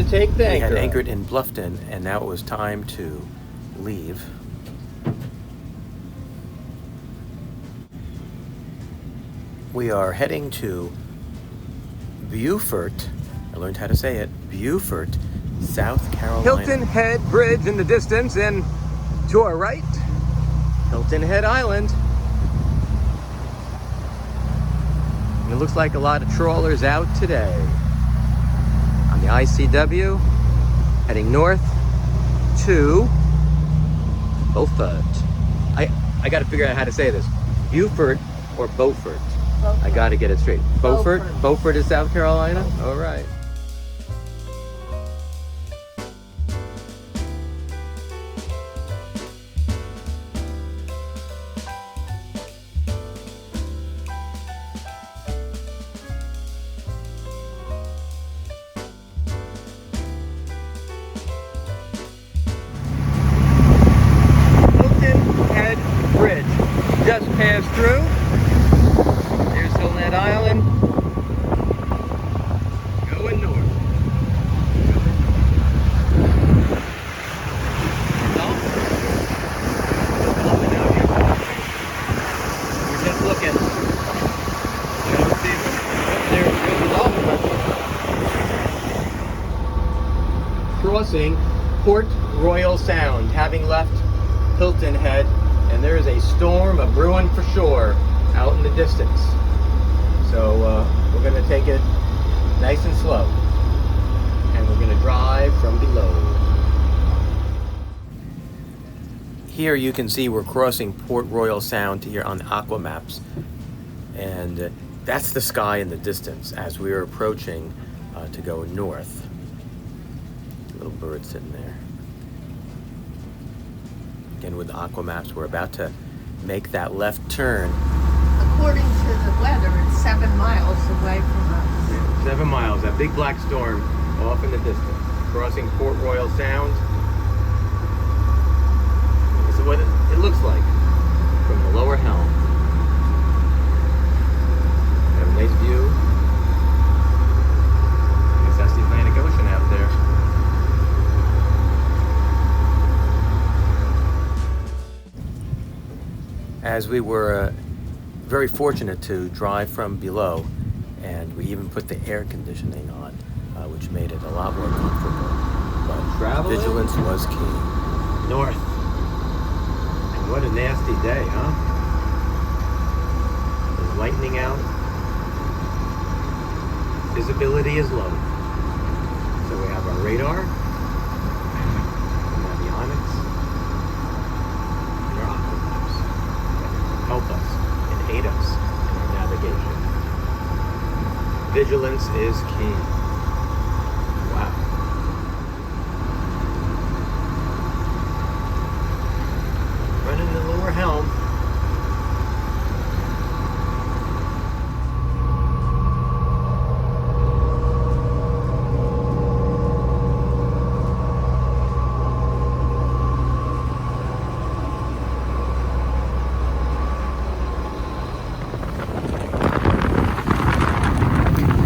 to take the anchor. We had anchored in Bluffton, and now it was time to leave. We are heading to Beaufort. I learned how to say it. Beaufort, South Carolina. Hilton Head Bridge in the distance, and to our right, Hilton Head Island. And it looks like a lot of trawlers out today. On the ICW, heading north to Beaufort. I got to figure out how to say this. Beaufort or Beaufort? Beaufort. I got to get it straight. Beaufort? Beaufort. Beaufort is South Carolina? All right. Bridge just passed through. There's Hilton Head Island. Going north. We're just looking. Crossing Port Royal Sound, having left Hilton Head. And there is a storm a-brewing for shore out in the distance. So we're going to take it nice and slow. And we're going to drive from below. Here you can see we're crossing Port Royal Sound here on the Aqua Maps. And that's the sky in the distance as we are approaching to go north. Little bird sitting there. Again, with the Aqua Maps, we're about to make that left turn. According to the weather, it's 7 miles away from us. Yeah, 7 miles, that big black storm off in the distance. Crossing Port Royal Sound. This is what it looks like from the lower helm. Have a nice view. I guess that's the Atlantic Ocean out there. As we were very fortunate to drive from below, and we even put the air conditioning on, which made it a lot more comfortable. But Traveling vigilance was key. north. And what a nasty day, huh? There's lightning out. Visibility is low. So we have our radar, avionics, and our aqua maps that help us and aid us in our navigation. Vigilance is key. Wow. Running the lower helm.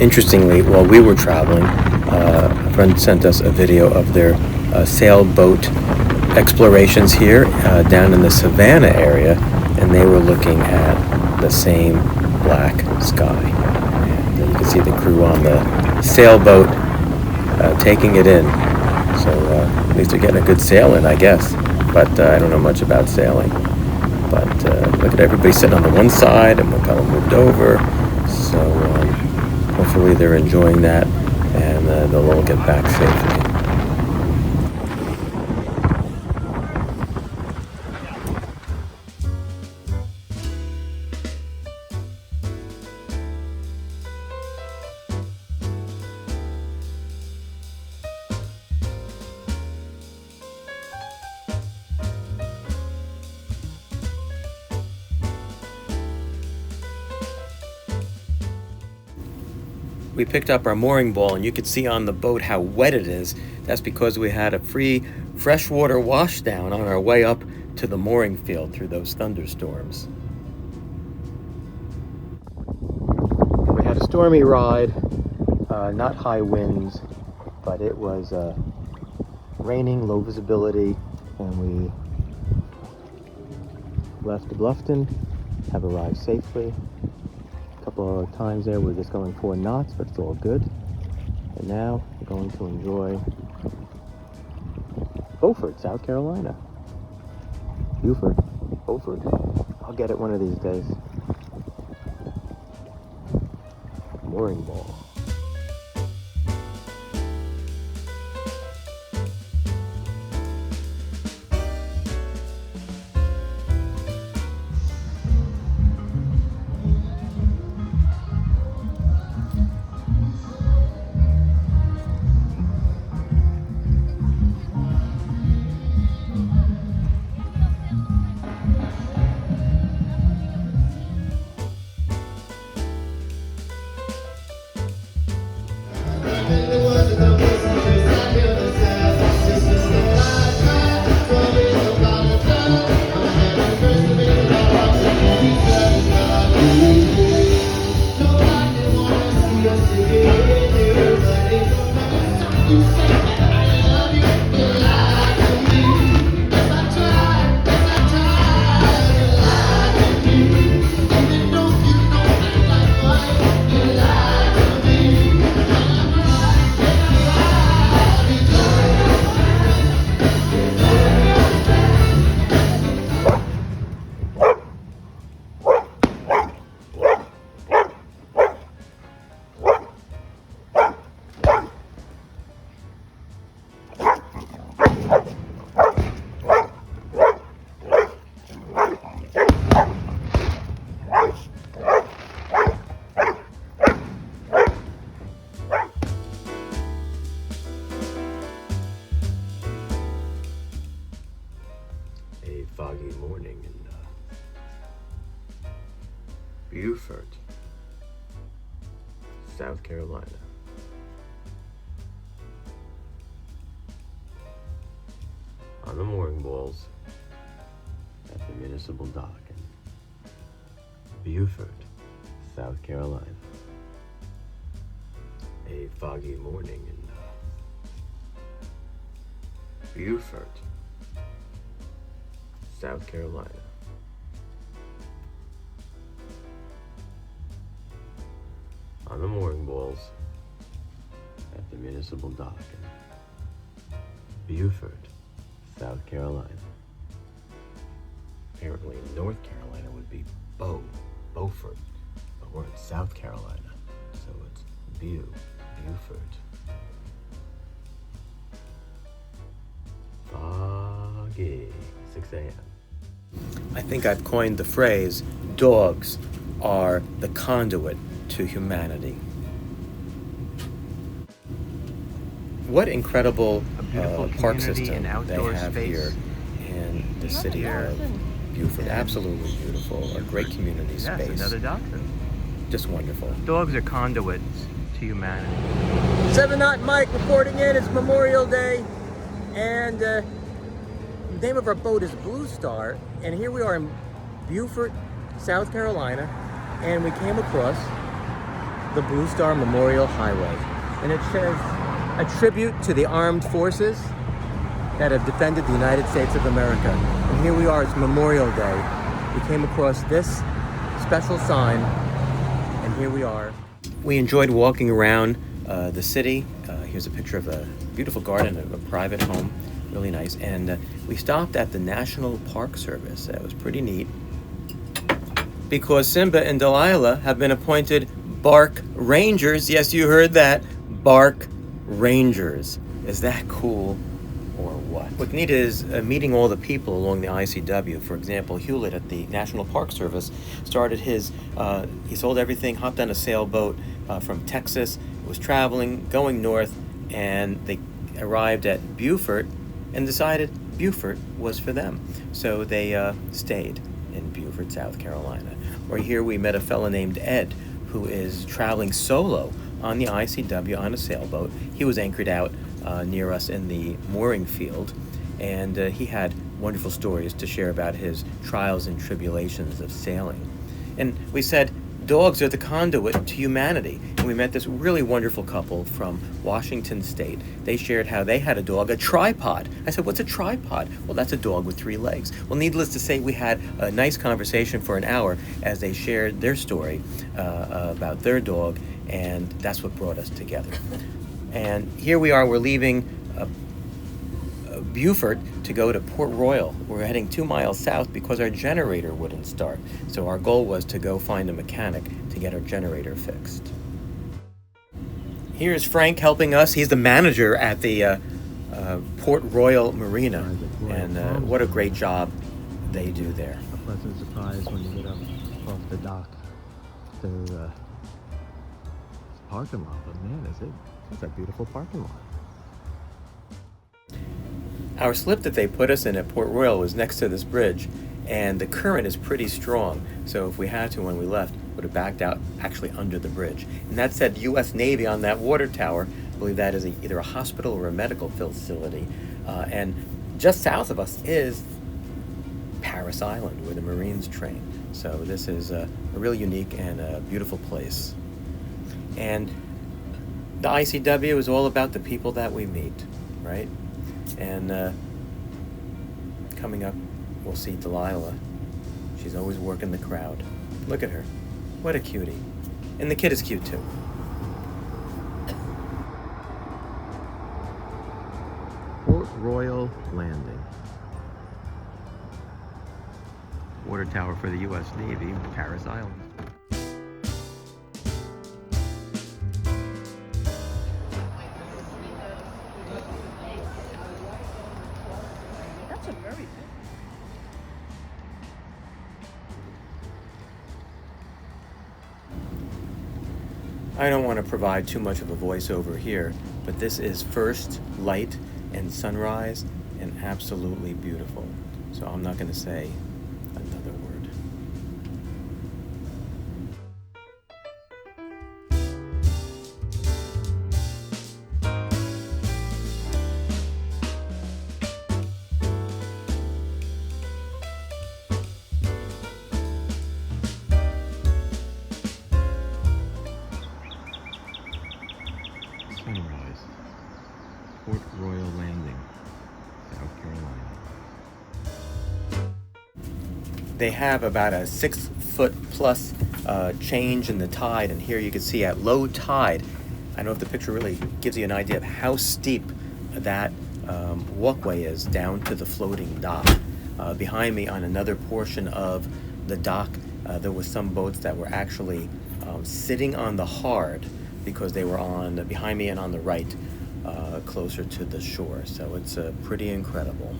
Interestingly, while we were traveling, a friend sent us a video of their sailboat explorations here down in the Savannah area, and they were looking at the same black sky. And you can see the crew on the sailboat taking it in. So at least they're getting a good sail in, I guess. But I don't know much about sailing. But look at everybody sitting on the one side, and we're kind of moved over. So hopefully they're enjoying that, and they'll all get back safely. We picked up our mooring ball, and you could see on the boat how wet it is. That's because we had a free freshwater washdown on our way up to the mooring field through those thunderstorms. We had a stormy ride, not high winds, but it was raining, low visibility, and we left Bluffton, have arrived safely. A couple of times there we're just going 4 knots, but it's all good. And now we're going to enjoy Beaufort, South Carolina. Beaufort, Beaufort. I'll get it one of these days. Mooring ball. Foggy morning in Beaufort, South Carolina. On the mooring balls at the municipal dock in Beaufort, South Carolina. A foggy morning in Beaufort, South Carolina. On the mooring balls at the municipal dock in Beaufort, South Carolina. Apparently North Carolina would be Beaufort, but we're in South Carolina, so it's Beaufort. Foggy, 6 a.m. I think I've coined the phrase, dogs are the conduit to humanity. What incredible park system they have here in the city of Beaufort. Absolutely beautiful. A great community space. Another dachshund. Just wonderful. Dogs are conduits to humanity. 7 Knot Mike reporting in. It's Memorial Day, and the name of our boat is Blue Star, and here we are in Beaufort, South Carolina, and we came across the Blue Star Memorial Highway, and it says a tribute to the armed forces that have defended the United States of America. And here we are, it's Memorial Day. We came across this special sign, and here we are. We enjoyed walking around the city. Here's a picture of a beautiful garden, a private home, really nice. And we stopped at the National Park Service. That was pretty neat, because Simba and Delilah have been appointed Bark Rangers. Yes, you heard that. Bark Rangers. Is that cool or what? What's neat is meeting all the people along the ICW. For example, Hewlett at the National Park Service started his, he sold everything, hopped on a sailboat from Texas, was traveling, going north, and they arrived at Beaufort and decided Beaufort was for them. So they stayed in Beaufort, South Carolina. Or here we met a fellow named Ed, who is traveling solo on the ICW on a sailboat. He was anchored out near us in the mooring field, and he had wonderful stories to share about his trials and tribulations of sailing. And we said, dogs are the conduit to humanity. And we met this really wonderful couple from Washington State. They shared how they had a dog, a tripod. I said, what's a tripod? Well, that's a dog with 3 legs. Well, needless to say, we had a nice conversation for an hour as they shared their story about their dog, and that's what brought us together. And here we are, we're leaving Beaufort to go to Port Royal. We're heading 2 miles south because our generator wouldn't start. So our goal was to go find a mechanic to get our generator fixed. Here's Frank helping us. He's the manager at the Port Royal Marina. And what a great job they do there. A pleasant surprise when you get up off the dock to the parking lot. But man, that's a beautiful parking lot. Our slip that they put us in at Port Royal was next to this bridge, and the current is pretty strong. So if we had to, when we left, would have backed out actually under the bridge. And that said U.S. Navy on that water tower. I believe that is either a hospital or a medical facility. And just south of us is Paris Island, where the Marines train. So this is a really unique and a beautiful place. And the ICW is all about the people that we meet, right? And coming up, we'll see Delilah. She's always working the crowd. Look at her. What a cutie. And the kid is cute too. Port Royal Landing. Water tower for the U.S. Navy, Paris Island. That's a very big. I don't want to provide too much of a voiceover here, but this is first light and sunrise and absolutely beautiful. So I'm not going to say another word. Sunrise. Port Royal Landing, South Carolina. They have about a 6 foot plus change in the tide, and here you can see at low tide, I don't know if the picture really gives you an idea of how steep that walkway is down to the floating dock. Behind me on another portion of the dock, there were some boats that were actually sitting on the hard because they were on behind me and on the right, closer to the shore. So it's pretty incredible.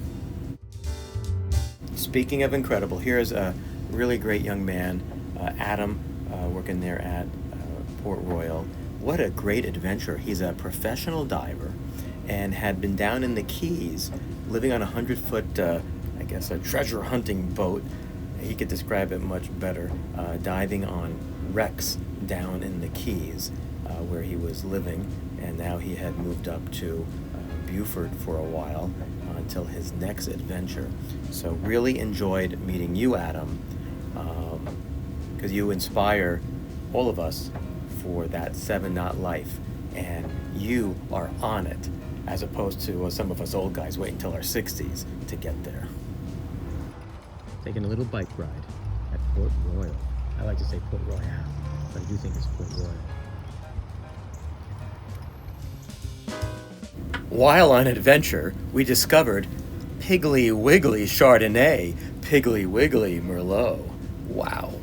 Speaking of incredible, here's a really great young man, Adam, working there at Port Royal. What a great adventure. He's a professional diver and had been down in the Keys living on a 100-foot, I guess, a treasure hunting boat. He could describe it much better, diving on wrecks down in the Keys where he was living, and now he had moved up to Beaufort for a while until his next adventure. So really enjoyed meeting you, Adam, because you inspire all of us for that 7-knot life, and you are on it, as opposed to some of us old guys wait until our 60s to get there. Taking a little bike ride at Port Royal. I like to say Port Royal, but I do think it's Port Royal. While on adventure, we discovered Piggly Wiggly Chardonnay, Piggly Wiggly Merlot. Wow.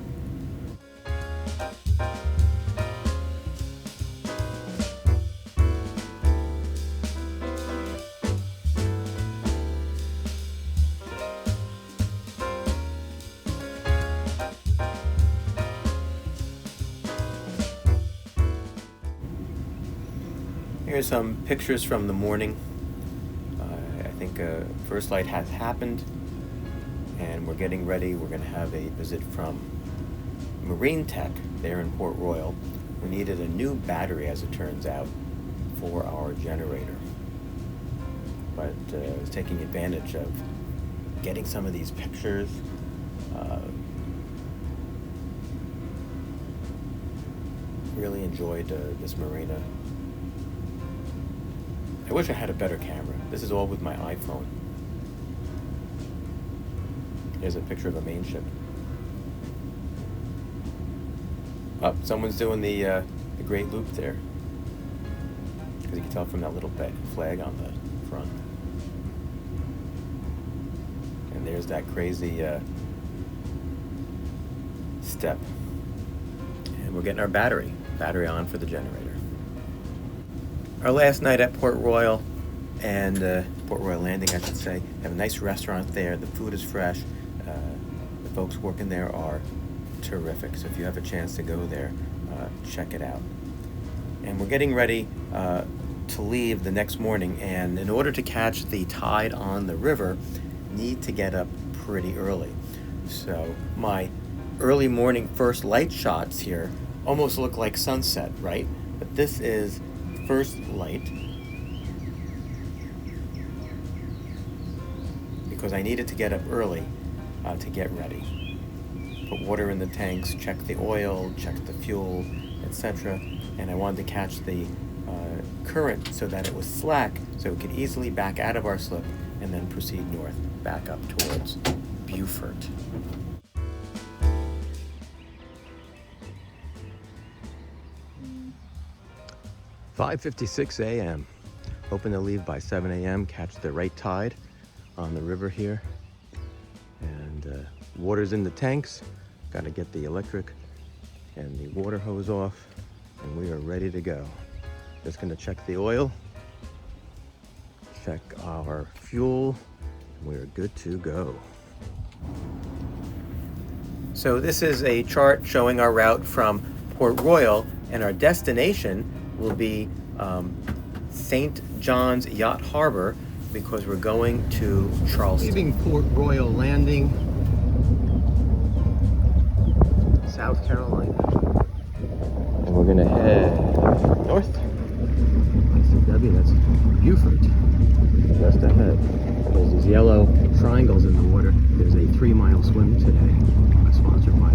Here's some pictures from the morning. I think first light has happened, and we're getting ready. We're going to have a visit from Marine Tech there in Port Royal. We needed a new battery, as it turns out, for our generator. But I was taking advantage of getting some of these pictures. Really enjoyed this marina. I wish I had a better camera. This is all with my iPhone. Here's a picture of a main ship. Oh, someone's doing the Great Loop there. Because you can tell from that little flag on the front. And there's that crazy step. And we're getting our battery on for the generator. Our last night at Port Royal, and Port Royal Landing, I should say. Have a nice restaurant there. The food is fresh. The folks working there are terrific. So if you have a chance to go there, check it out. And we're getting ready to leave the next morning. And in order to catch the tide on the river, need to get up pretty early. So my early morning first light shots here almost look like sunset, right? But this is first light because I needed to get up early to get ready. Put water in the tanks, check the oil, check the fuel, etc. And I wanted to catch the current so that it was slack so we could easily back out of our slip and then proceed north, back up towards Beaufort. "5:56 a.m. Hoping to leave by 7 a.m. Catch the right tide on the river here. And water's in the tanks. Got to get the electric and the water hose off, and we are ready to go. Just going to check the oil, check our fuel, and we are good to go. So this is a chart showing our route from Port Royal, and our destination will be St. John's Yacht Harbor because we're going to Charleston. Leaving Port Royal Landing, South Carolina. And we're gonna head north. ICW, that's Beaufort. Just ahead. There's these yellow triangles in the water. There's a 3-mile swim today, sponsored by